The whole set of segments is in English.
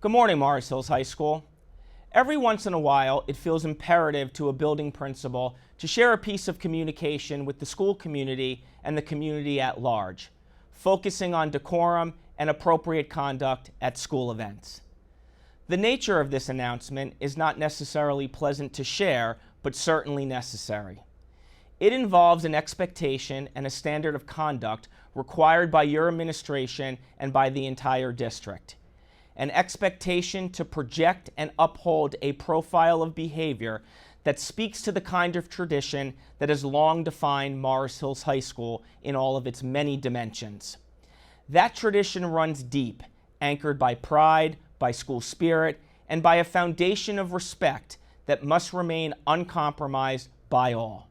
Good morning, Morris Hills High School. Every once in a while, it feels imperative to a building principal to share a piece of communication with the school community and the community at large, focusing on decorum and appropriate conduct at school events. The nature of this announcement is not necessarily pleasant to share, but certainly necessary. It involves an expectation and a standard of conduct required by your administration and by the entire district. An expectation to project and uphold a profile of behavior that speaks to the kind of tradition that has long defined Morris Hills High School in all of its many dimensions. That tradition runs deep, anchored by pride, by school spirit, and by a foundation of respect that must remain uncompromised by all.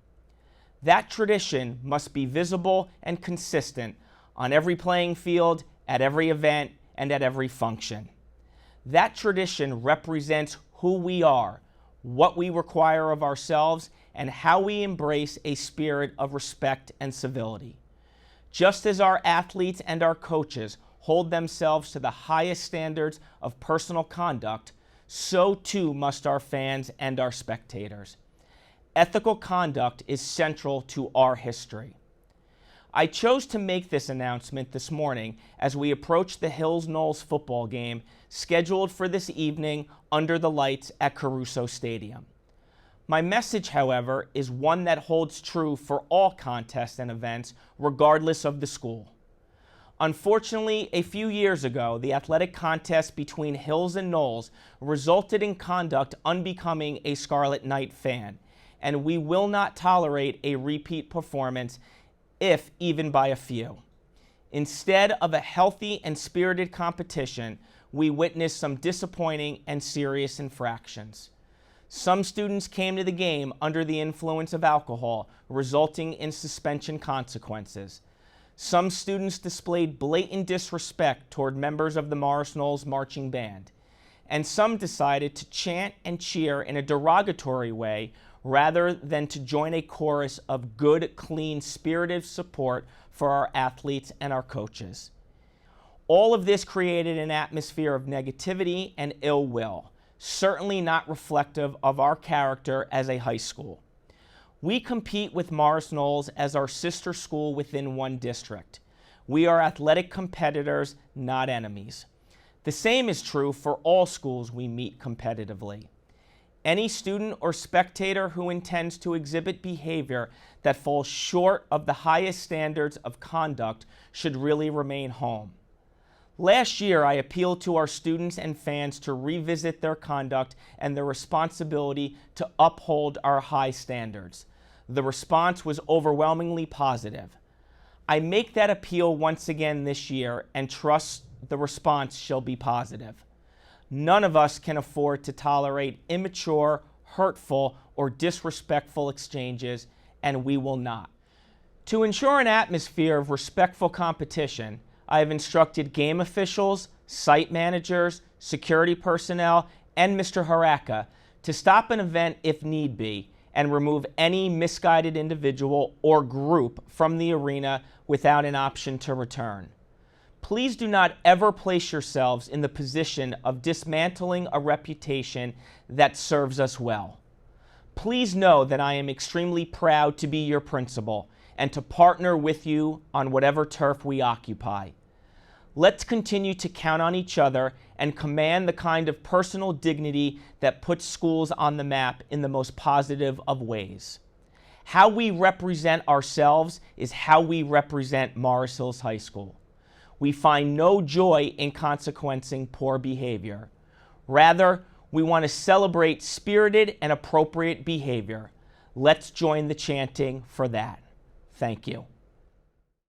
That tradition must be visible and consistent on every playing field, at every event, and at every function. That tradition represents who we are, what we require of ourselves, and how we embrace a spirit of respect and civility. Just as our athletes and our coaches hold themselves to the highest standards of personal conduct, so too must our fans and our spectators. Ethical conduct is central to our history. I chose to make this announcement this morning as we approach the Knolls football game scheduled for this evening under the lights at Caruso Stadium. My message, however, is one that holds true for all contests and events, regardless of the school. Unfortunately, a few years ago, the athletic contest between Hills and Knolls resulted in conduct unbecoming a Scarlet Knight fan, and we will not tolerate a repeat performance, if even by a few. Instead of a healthy and spirited competition, we witnessed some disappointing and serious infractions. Some students came to the game under the influence of alcohol, resulting in suspension consequences. Some students displayed blatant disrespect toward members of the Morris Knolls marching band. And some decided to chant and cheer in a derogatory way rather than to join a chorus of good, clean, spirited support for our athletes and our coaches. All of this created an atmosphere of negativity and ill will, certainly not reflective of our character as a high school. We compete with Morris Knolls as our sister school within one district. We are athletic competitors, not enemies. The same is true for all schools we meet competitively. Any student or spectator who intends to exhibit behavior that falls short of the highest standards of conduct should really remain home. Last year, I appealed to our students and fans to revisit their conduct and their responsibility to uphold our high standards. The response was overwhelmingly positive. I make that appeal once again this year and trust the response shall be positive. None of us can afford to tolerate immature, hurtful, or disrespectful exchanges, and we will not. To ensure an atmosphere of respectful competition, I have instructed game officials, site managers, security personnel, and Mr. Haraka to stop an event if need be and remove any misguided individual or group from the arena without an option to return. Please do not ever place yourselves in the position of dismantling a reputation that serves us well. Please know that I am extremely proud to be your principal and to partner with you on whatever turf we occupy. Let's continue to count on each other and command the kind of personal dignity that puts schools on the map in the most positive of ways. How we represent ourselves is how we represent Morris Hills High School. We find no joy in consequencing poor behavior. Rather, we want to celebrate spirited and appropriate behavior. Let's join the chanting for that. Thank you.